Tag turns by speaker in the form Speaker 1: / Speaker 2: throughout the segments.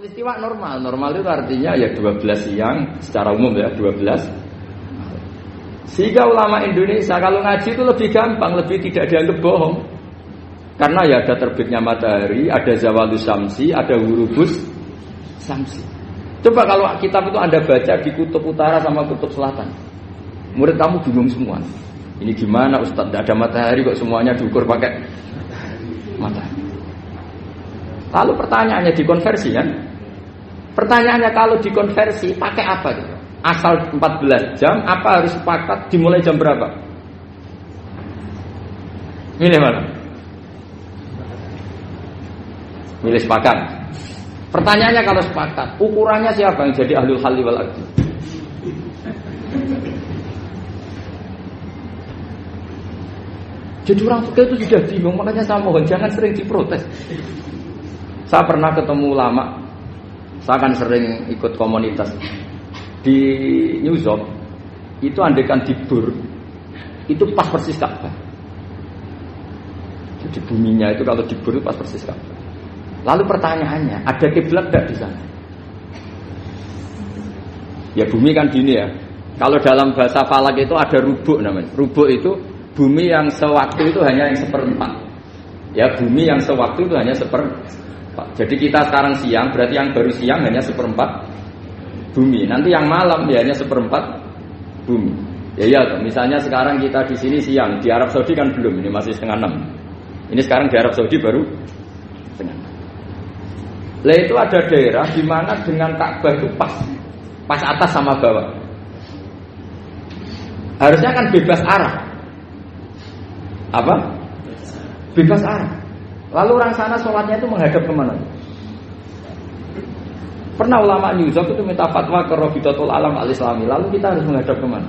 Speaker 1: istiwa normal. Normal itu artinya ya 12 siang secara umum ya 12. Sehingga ulama Indonesia kalau ngaji itu lebih gampang, lebih tidak dianggap bohong. Karena ya ada terbitnya matahari, ada zawalus syamsi, ada hurubus syamsi. Coba kalau kitab itu Anda baca di kutub utara sama kutub selatan, murid kamu bingung semua. Ini gimana Ustaz? Tidak ada matahari kok semuanya diukur pakai matahari. Lalu pertanyaannya dikonversi kan? Pertanyaannya kalau dikonversi pakai apa gitu? Asal 14 jam, apa harus sepakat dimulai jam berapa? Milih mana? Milih sepakat. Pertanyaannya kalau sepakat, ukurannya siapa yang jadi ahlul halli wal aqdi? Jadi orang fikih itu sudah bingung, makanya saya mohon jangan sering diprotes. Saya pernah ketemu ulama, saya kan sering ikut komunitas di New York. Itu andekan dibur, itu pas persis Ka'bah. Jadi buminya itu kalau dibur itu pas persis Ka'bah. Lalu pertanyaannya, ada kiblat tidak di sana? Ya bumi kan gini ya. Kalau dalam bahasa falak itu ada rubuk namanya. Rubuk itu bumi yang sewaktu itu hanya yang seperempat. Ya bumi yang sewaktu itu hanya seperempat. Jadi kita sekarang siang, berarti yang baru siang hanya seperempat bumi. Nanti yang malam ya hanya seperempat bumi. Ya misalnya sekarang kita di sini siang, di Arab Saudi kan belum, ini masih 5:30. Ini sekarang di Arab Saudi baru 5:30. Lah itu ada daerah di mana dengan Ka'bah itu pas atas sama bawah. Harusnya kan bebas arah. Apa? Bebas arah. Lalu orang sana sholatnya itu menghadap kemana? Pernah ulama New York itu minta fatwa ke Rabitatul Alam Al-Islami. Lalu kita harus menghadap kemana?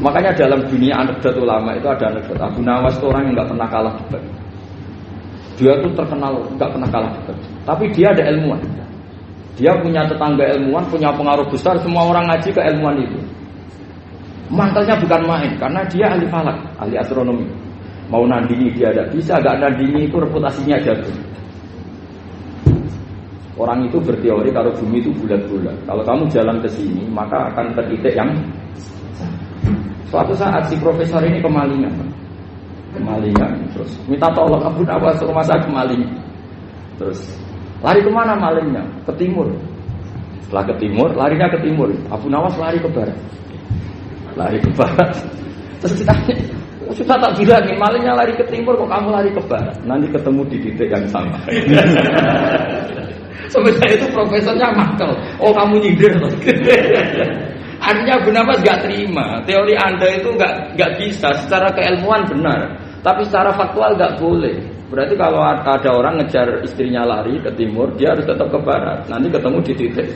Speaker 1: Makanya dalam dunia anekdot ulama itu ada anekdot Abu Nawas itu orang yang nggak pernah kalah debat. Dia tuh terkenal nggak pernah kalah debat. Tapi dia ada ilmuwan. Dia punya tetangga ilmuwan, punya pengaruh besar. Semua orang ngaji ke ilmuwan itu. Mantelnya bukan main, karena dia ahli falak, ahli astronomi. Mau nandingi dia tidak bisa, gak nandingi itu reputasinya jatuh. Orang itu berteori kalau bumi itu bulat-bulat. Kalau kamu jalan ke sini, maka akan ke titik yang suatu saat si profesor ini kemalingan, terus minta tolong Abu Nawas rumah saya kemalingan. Terus lari kemana malingnya? Ke timur. Setelah ke timur, larinya ke timur. Abu Nawas lari ke barat. Lari ke barat. Terus ditanya, sudah tak bilangin malingnya lari ke timur kok kamu lari ke barat. Nanti ketemu di titik yang sama. Sebenarnya itu profesornya makel. Oh kamu nyindir. Artinya Abu Nawas gak terima. Teori Anda itu gak bisa. Secara keilmuan benar, tapi secara faktual gak boleh. Berarti kalau ada orang ngejar istrinya lari ke timur, dia harus tetap ke barat. Nanti ketemu di titik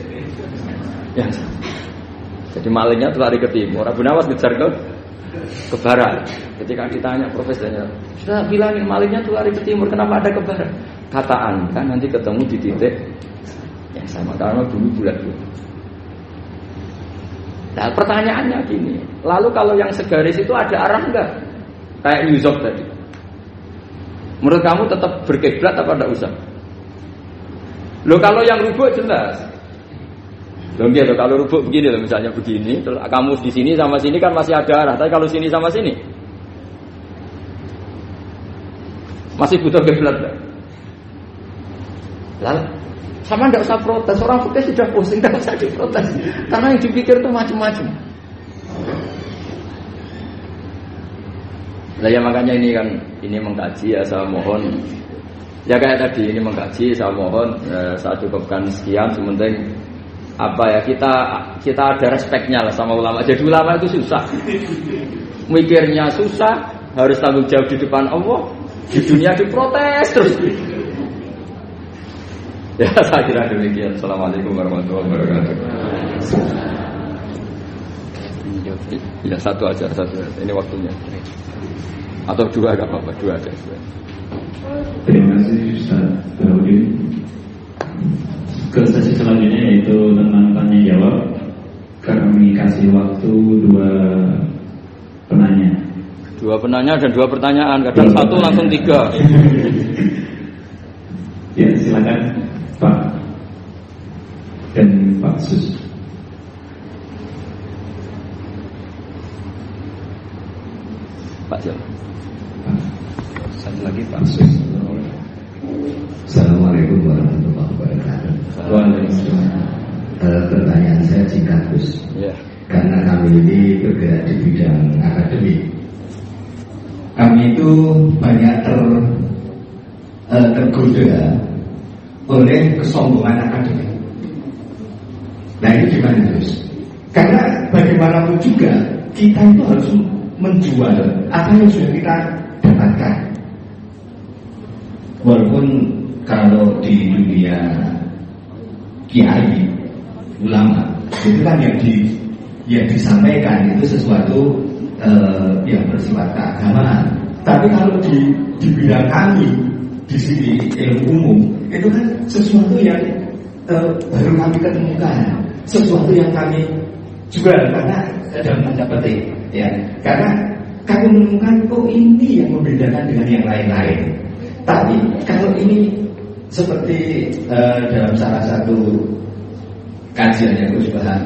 Speaker 1: yang sama. Jadi malingnya tuh lari ke timur, Abu Nawas ngejar ke barat. Ketika ditanya profesornya, sudah bilangin malingnya tuh lari ke timur, kenapa ada ke barat? Kata Anda nanti ketemu di titik yang sama, karena bumi bulat-bulat. Nah pertanyaannya gini, lalu kalau yang segaris itu ada arah enggak? Kayak New York tadi. Menurut kamu tetap berkiblat apa enggak usah? Loh kalau yang rubuk jelas. Loh gitu, kalau rubuk begini loh, misalnya begini, terus kamu di sini sama sini kan masih ada arah, tapi kalau sini sama sini masih butuh kiblat enggak? Lalu sama tidak usah protes, orang fikih sudah pusing, tidak usah diprotes, karena yang dipikir itu macam-macam. Nah ya makanya ini mengkaji ya, saya mohon ya kayak tadi ini mengkaji, saya mohon saya cukupkan sekian. Sementing apa ya kita ada respeknya lah sama ulama. Jadi ulama itu susah, mikirnya susah, harus tanggung jawab di depan Allah, di dunia diprotes terus. Ya saya kira demikian. Assalamualaikum warahmatullahi wabarakatuh. Ya satu aja. Ini waktunya. Atau dua agak apa-apa, dua aja.
Speaker 2: Terima kasih Ustaz Daudi. Ke sesi selanjutnya yaitu tentang tanya jawab. Kami kasih waktu dua penanya.
Speaker 1: Dua penanya dan dua pertanyaan. Kadang satu langsung tiga.
Speaker 2: Ya, silakan Pak dan Pak Sus.
Speaker 1: Pak siapa?
Speaker 2: Satu lagi Pak Sus.
Speaker 3: Assalamualaikum warahmatullahi wabarakatuh.
Speaker 2: Waalaikumsalam.
Speaker 3: Pertanyaan saya singkat Gus.
Speaker 1: Ya.
Speaker 3: Karena kami ini bergerak di bidang akademik, kami itu banyak tergoda oleh kesombongan akademik. Nah ini gimana Gus? Karena bagaimanapun juga kita itu harus menjual apa yang sudah kita dapatkan. Walaupun kalau di dunia kiai, ulama, itu kan yang disampaikan itu sesuatu yang bersifat keagamaan. Tapi kalau di bidang kami di sini ilmu umum itu kan sesuatu yang baru kami ketemukan, sesuatu yang kami jual karena dalam tanda petik, ya. Karena kami menemukan ini yang membedakan dengan yang lain-lain. Tapi kalau ini seperti dalam salah satu kajian yang Gus bahas,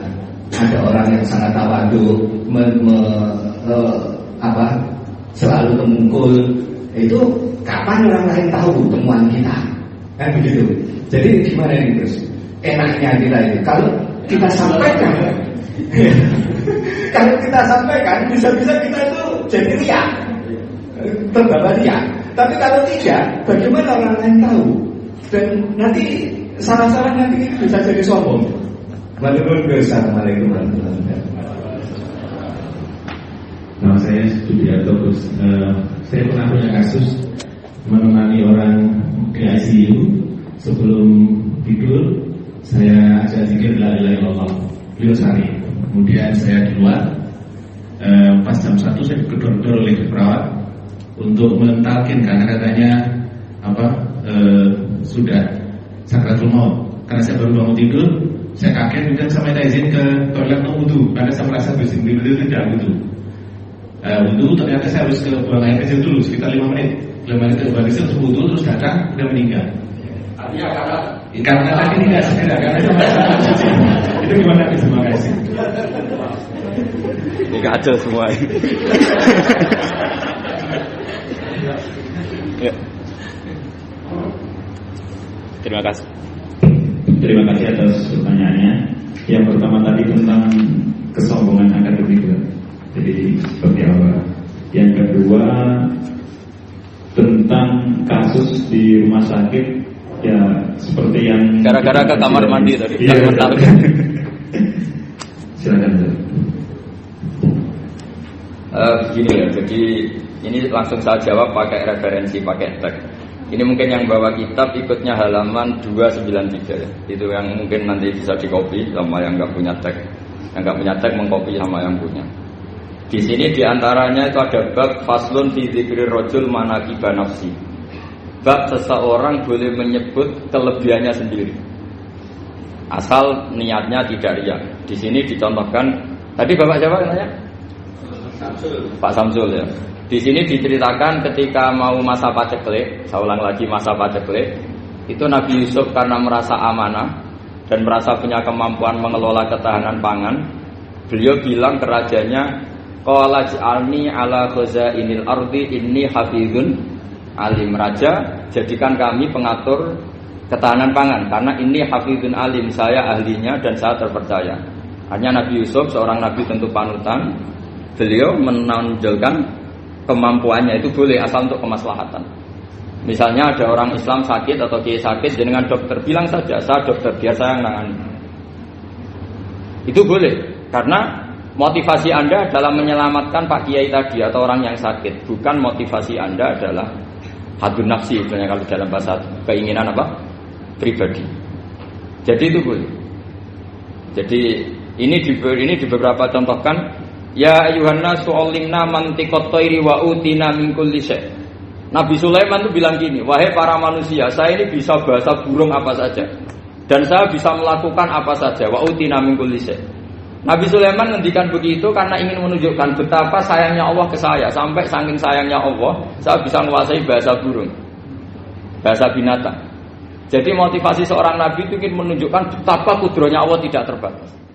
Speaker 3: ada orang yang sangat tawadu, selalu memukul. Itu kapan orang lain tahu temuan kita? Kan begitu. Jadi gimana ini Gus? Enaknya kita itu kalau kita sampaikan, kalau kita sampaikan bisa-bisa kita itu jadi riak, terbawa riak. Tapi kalau tidak, bagaimana orang lain tahu? Dan nanti salah-salah nanti bisa jadi sombong. Assalamualaikum warahmatullahi wabarakatuh.
Speaker 2: Nama saya Sudiarto Gus. Saya pernah punya kasus menemani orang di ICU. Sebelum tidur, saya ajak zikir la ilaha illallah. Beliau sari. Kemudian saya di luar. Pas jam 1 saya digedor-gedor oleh perawat untuk mentalkin karena katanya sudah sakratul maut. Karena saya baru bangun tidur, saya kaget, kemudian saya minta izin ke toilet mau wudu karena saya merasa bersin itu tidak wudu. Wudu ternyata saya harus ke buang air kecil dulu sekitar 5 menit. 5 menit ke buang kecil terus wudu terus datang udah meninggal. Artinya karena tadi tidak segera karena itu gimana? Terima kasih.
Speaker 1: Ini kacau semua. Ya. Terima kasih.
Speaker 2: Terima kasih atas pertanyaannya. Yang pertama tadi tentang kesombongan akademik. Jadi seperti apa? Yang kedua tentang kasus di rumah sakit, ya seperti yang
Speaker 1: gara-gara ke kamar mandi tadi.
Speaker 2: Iya, silakan.
Speaker 1: Begini ya, jadi ini langsung saya jawab pakai referensi, pakai teks. Ini mungkin yang bawa kitab ikutnya halaman 293 ya. Itu yang mungkin nanti bisa dikopi sama yang nggak punya teks. Yang nggak punya teks mengkopi sama yang punya. Di sini diantaranya itu ada bab faslun fi dzikri rajul manaqiba nafsi. Bab seseorang boleh menyebut kelebihannya sendiri. Asal niatnya tidak riya. Di sini dicontohkan, tadi Bapak siapa namanya? Pak Samsul ya. Di sini diceritakan ketika mau masa paceklik, saya ulang lagi masa paceklik, itu Nabi Yusuf karena merasa amanah dan merasa punya kemampuan mengelola ketahanan pangan, beliau bilang ke rajanya, qala ja'alni ala khazainil ardi inni hafizun alim. Raja, jadikan kami pengatur ketahanan pangan karena ini hafizun alim, saya ahlinya dan saya terpercaya. Hanya Nabi Yusuf seorang nabi tentu panutan, beliau menonjolkan kemampuannya itu boleh asal untuk kemaslahatan. Misalnya ada orang Islam sakit atau kiai sakit, dengan dokter bilang saja, saya dokter, biar saya yang nangani. Itu boleh, karena motivasi Anda adalah menyelamatkan Pak Kiai tadi atau orang yang sakit, bukan motivasi Anda adalah hadun nafsi, sebenarnya kalau dalam bahasa keinginan apa? Pribadi. Jadi itu boleh. Jadi ini di beberapa contohkan. Ya ayuhan nasu ulimna mantiqat thairi wa utina min kulli syai'. Nabi Sulaiman itu bilang gini, wahai para manusia, saya ini bisa bahasa burung apa saja dan saya bisa melakukan apa saja, wa utina min kulli syai'. Nabi Sulaiman ngendikan begitu karena ingin menunjukkan betapa sayangnya Allah ke saya, sampai saking sayangnya Allah, saya bisa menguasai bahasa burung, bahasa binatang. Jadi motivasi seorang nabi itu ingin menunjukkan betapa kudrohnya Allah tidak terbatas.